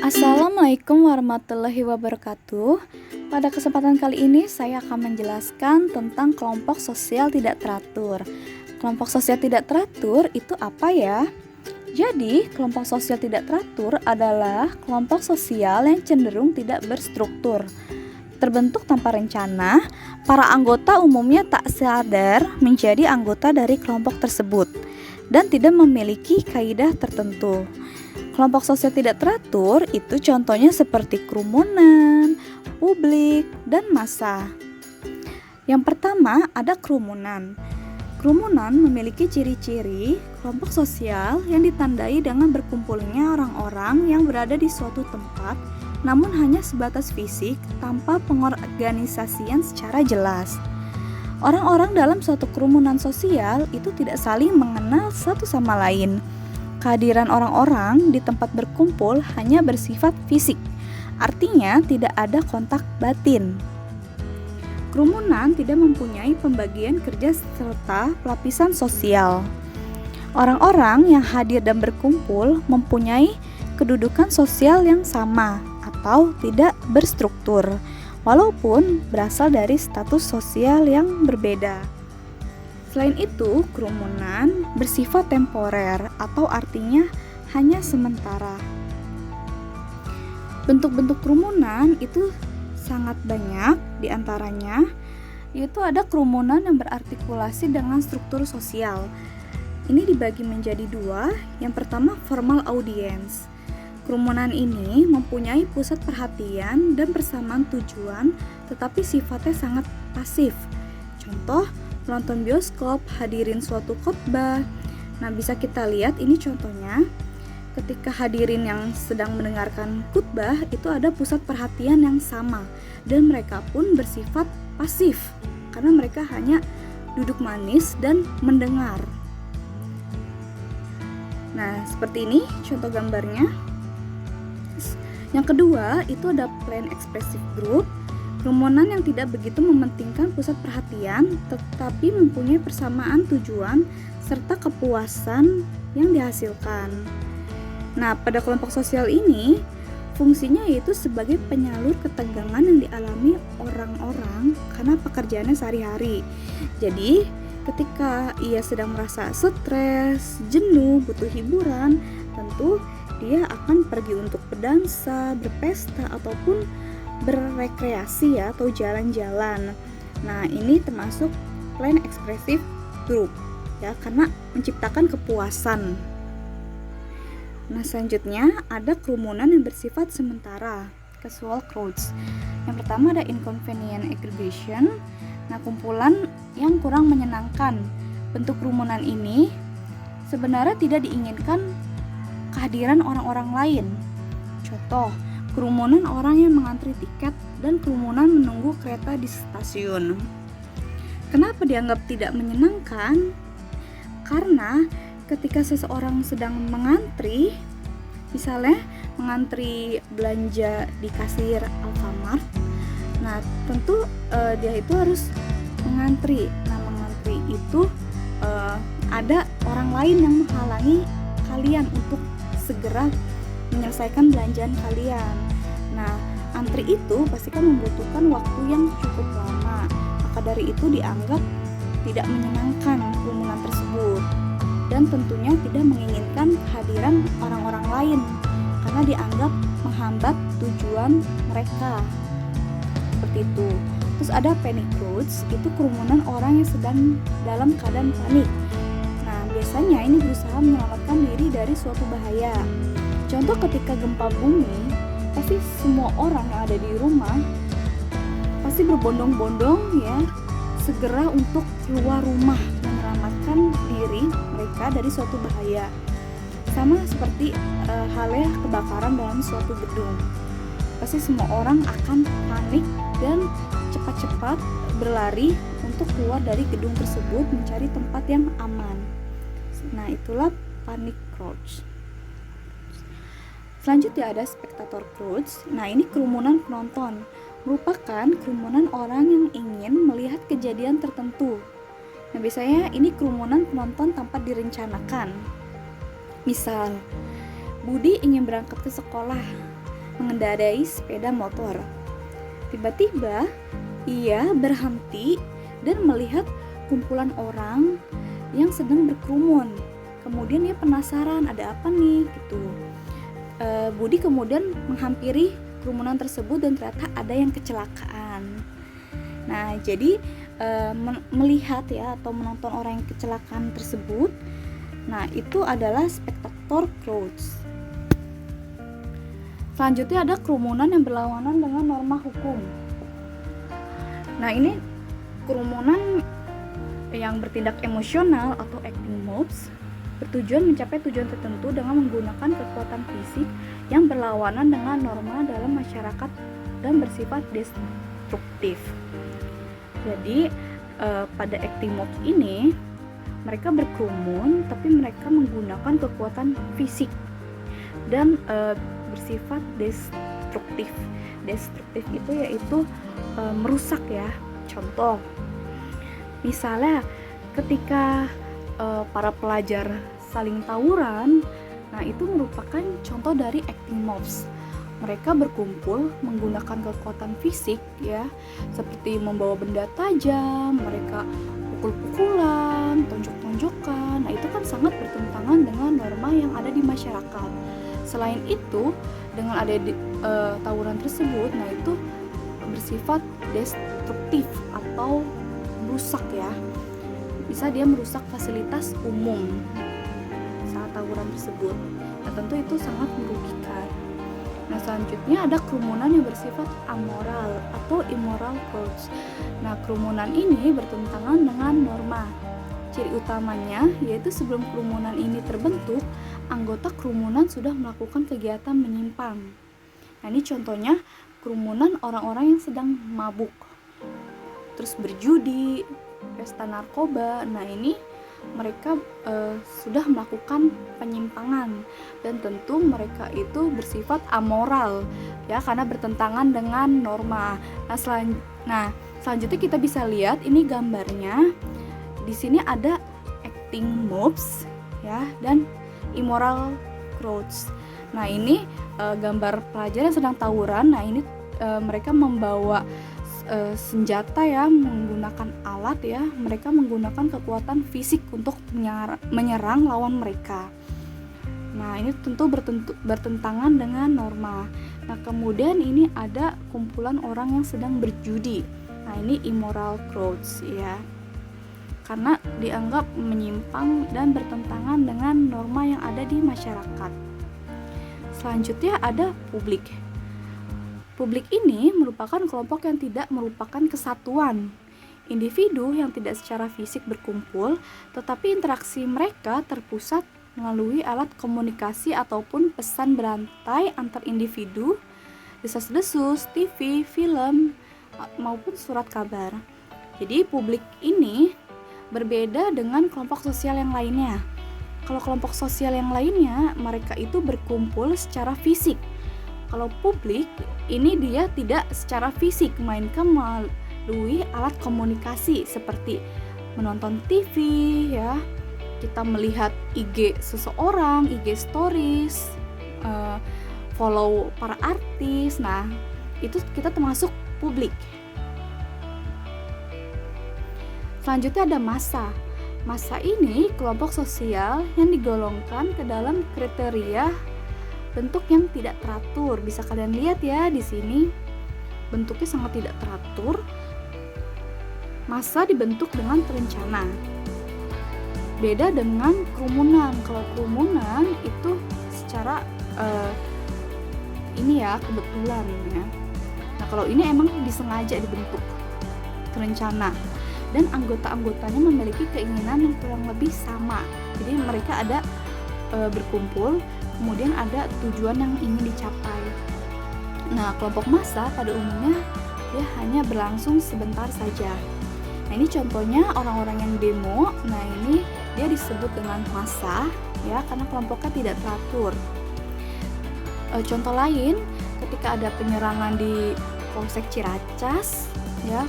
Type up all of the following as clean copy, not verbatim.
Assalamualaikum warahmatullahi wabarakatuh. Pada kesempatan kali ini saya akan menjelaskan tentang kelompok sosial tidak teratur. Kelompok sosial tidak teratur itu apa ya? Jadi, kelompok sosial tidak teratur adalah kelompok sosial yang cenderung tidak berstruktur. Terbentuk tanpa rencana, para anggota umumnya tak sadar menjadi anggota dari kelompok tersebut dan tidak memiliki kaidah tertentu. Kelompok sosial tidak teratur itu contohnya seperti kerumunan, publik, dan massa. Yang pertama ada kerumunan. Kerumunan memiliki ciri-ciri kelompok sosial yang ditandai dengan berkumpulnya orang-orang yang berada di suatu tempat namun hanya sebatas fisik tanpa pengorganisasian secara jelas. Orang-orang dalam suatu kerumunan sosial itu tidak saling mengenal satu sama lain. Kehadiran orang-orang di tempat berkumpul hanya bersifat fisik, artinya tidak ada kontak batin. Kerumunan tidak mempunyai pembagian kerja serta lapisan sosial. Orang-orang yang hadir dan berkumpul mempunyai kedudukan sosial yang sama atau tidak berstruktur, walaupun berasal dari status sosial yang berbeda. Selain itu, kerumunan bersifat temporer atau artinya hanya sementara. Bentuk-bentuk kerumunan itu sangat banyak, diantaranya yaitu ada kerumunan yang berartikulasi dengan struktur sosial. Ini dibagi menjadi dua. Yang pertama, formal audience. Kerumunan ini mempunyai pusat perhatian dan persamaan tujuan, tetapi sifatnya sangat pasif. Contoh, nonton bioskop, hadirin suatu khotbah. Nah, bisa kita lihat ini contohnya. Ketika hadirin yang sedang mendengarkan khutbah itu ada pusat perhatian yang sama dan mereka pun bersifat pasif karena mereka hanya duduk manis dan mendengar. Nah, seperti ini contoh gambarnya. Yang kedua, itu ada plain expressive group. Kerumunan yang tidak begitu mementingkan pusat perhatian, tetapi mempunyai persamaan tujuan serta kepuasan yang dihasilkan. Nah, pada kelompok sosial ini, fungsinya yaitu sebagai penyalur ketegangan yang dialami orang-orang karena pekerjaannya sehari-hari. Jadi, ketika ia sedang merasa stres, jenuh, butuh hiburan, tentu dia akan pergi untuk berdansa, berpesta, ataupun berrekreasi ya, atau jalan-jalan. Nah, ini termasuk plain expressive group ya, karena menciptakan kepuasan. Nah, selanjutnya ada kerumunan yang bersifat sementara, casual crowds. Yang pertama ada inconvenient aggregation. Nah, kumpulan yang kurang menyenangkan. Bentuk kerumunan ini sebenarnya tidak diinginkan kehadiran orang-orang lain. Contoh, kerumunan orang yang mengantri tiket dan kerumunan menunggu kereta di stasiun. Kenapa dianggap tidak menyenangkan? Karena ketika seseorang sedang mengantri, misalnya mengantri belanja di kasir Alfamart, nah tentu dia itu harus mengantri. Nah, mengantri itu ada orang lain yang menghalangi kalian untuk segera menyelesaikan belanjaan kalian. Nah, antri itu pasti kan membutuhkan waktu yang cukup lama. Maka dari itu dianggap tidak menyenangkan kerumunan tersebut dan tentunya tidak menginginkan kehadiran orang-orang lain karena dianggap menghambat tujuan mereka. Seperti itu. Terus ada panic crowds, itu kerumunan orang yang sedang dalam keadaan panik. Nah, biasanya ini berusaha menyelamatkan diri dari suatu bahaya. Contoh ketika gempa bumi, pasti semua orang yang ada di rumah pasti berbondong-bondong ya, segera untuk keluar rumah menyelamatkan diri mereka dari suatu bahaya. Sama seperti halnya kebakaran dalam suatu gedung. Pasti semua orang akan panik dan cepat-cepat berlari untuk keluar dari gedung tersebut mencari tempat yang aman. Nah, itulah panic crowds. Selanjutnya ada spectator crowds. Nah, ini kerumunan penonton, merupakan kerumunan orang yang ingin melihat kejadian tertentu. Nah, biasanya ini kerumunan penonton tanpa direncanakan. Misal, Budi ingin berangkat ke sekolah. mengendarai sepeda motor. Tiba-tiba ia berhenti dan melihat kumpulan orang yang sedang berkerumun. Kemudian dia penasaran, ada apa nih gitu. Budi kemudian menghampiri kerumunan tersebut dan ternyata ada yang kecelakaan. Nah, jadi melihat ya atau menonton orang yang kecelakaan tersebut, nah itu adalah spectator crowds. Selanjutnya ada kerumunan yang berlawanan dengan norma hukum. Nah, ini kerumunan yang bertindak emosional atau acting mobs bertujuan mencapai tujuan tertentu dengan menggunakan kekuatan fisik yang berlawanan dengan norma dalam masyarakat dan bersifat destruktif. Jadi pada acting mobs ini mereka berkerumun tapi mereka menggunakan kekuatan fisik dan bersifat destruktif. Destruktif itu yaitu merusak ya. Contoh, misalnya ketika para pelajar saling tawuran, nah itu merupakan contoh dari acting mobs. Mereka berkumpul menggunakan kekuatan fisik ya, seperti membawa benda tajam, mereka pukul-pukulan, tonjok-tonjokan. Nah itu kan sangat bertentangan dengan norma yang ada di masyarakat. Selain itu, dengan ada tawuran tersebut, nah itu bersifat destruktif atau merusak ya. Bisa dia merusak fasilitas umum saat tawuran tersebut. Nah, tentu itu sangat merugikan. Nah, selanjutnya ada kerumunan yang bersifat amoral atau immoral crowds. Nah, kerumunan ini bertentangan dengan norma. Ciri utamanya yaitu sebelum kerumunan ini terbentuk, anggota kerumunan sudah melakukan kegiatan menyimpang. Nah, ini contohnya kerumunan orang-orang yang sedang mabuk, terus berjudi, pesta narkoba. Nah, ini mereka sudah melakukan penyimpangan dan tentu mereka itu bersifat amoral ya, karena bertentangan dengan norma. Nah, selanjutnya kita bisa lihat ini gambarnya. Di sini ada acting mobs ya dan immoral crowds. Nah, ini gambar pelajar yang sedang tawuran. Nah, ini mereka membawa senjata ya, menggunakan alat ya, mereka menggunakan kekuatan fisik untuk menyerang lawan mereka. Nah, ini tentu bertentangan dengan norma. Nah, kemudian ini ada kumpulan orang yang sedang berjudi. Nah, ini immoral crowds ya, karena dianggap menyimpang dan bertentangan dengan norma yang ada di masyarakat. Selanjutnya ada publik. Publik ini merupakan kelompok yang tidak merupakan kesatuan. Individu yang tidak secara fisik berkumpul, tetapi interaksi mereka terpusat melalui alat komunikasi ataupun pesan berantai antar individu, desas-desus, TV, film, maupun surat kabar. Jadi publik ini berbeda dengan kelompok sosial yang lainnya. Kalau kelompok sosial yang lainnya, mereka itu berkumpul secara fisik. Kalau publik ini dia tidak secara fisik, melainkan melalui alat komunikasi seperti menonton TV ya, kita melihat IG seseorang, IG stories, follow para artis. Nah, itu kita termasuk publik. Selanjutnya ada massa. Massa ini kelompok sosial yang digolongkan ke dalam kriteria bentuk yang tidak teratur. Bisa kalian lihat ya di sini, bentuknya sangat tidak teratur. Massa dibentuk dengan terencana. Beda dengan kerumunan. Kalau kerumunan itu secara ini ya, kebetulan ya. Nah, kalau ini emang disengaja dibentuk, terencana, dan anggota-anggotanya memiliki keinginan yang kurang lebih sama. Jadi mereka ada berkumpul, kemudian ada tujuan yang ingin dicapai. Nah, kelompok massa pada umumnya dia hanya berlangsung sebentar saja. Nah, ini contohnya orang-orang yang demo. Nah, ini dia disebut dengan massa ya, karena kelompoknya tidak teratur. Contoh lain, ketika ada penyerangan di Polsek Ciracas ya.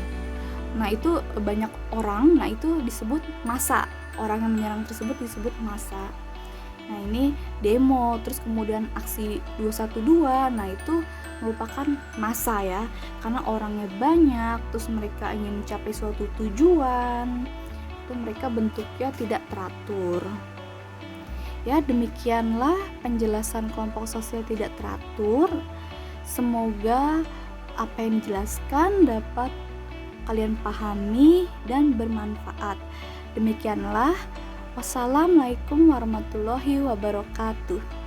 Nah, itu banyak orang. Nah, itu disebut massa. Orang yang menyerang tersebut disebut massa. Nah, ini demo, terus kemudian aksi 212. Nah, itu merupakan massa ya, karena orangnya banyak, terus mereka ingin mencapai suatu tujuan. Itu mereka bentuknya tidak teratur. Ya, demikianlah penjelasan kelompok sosial tidak teratur. Semoga apa yang dijelaskan dapat kalian pahami dan bermanfaat. Demikianlah. Wassalamualaikum warahmatullahi wabarakatuh.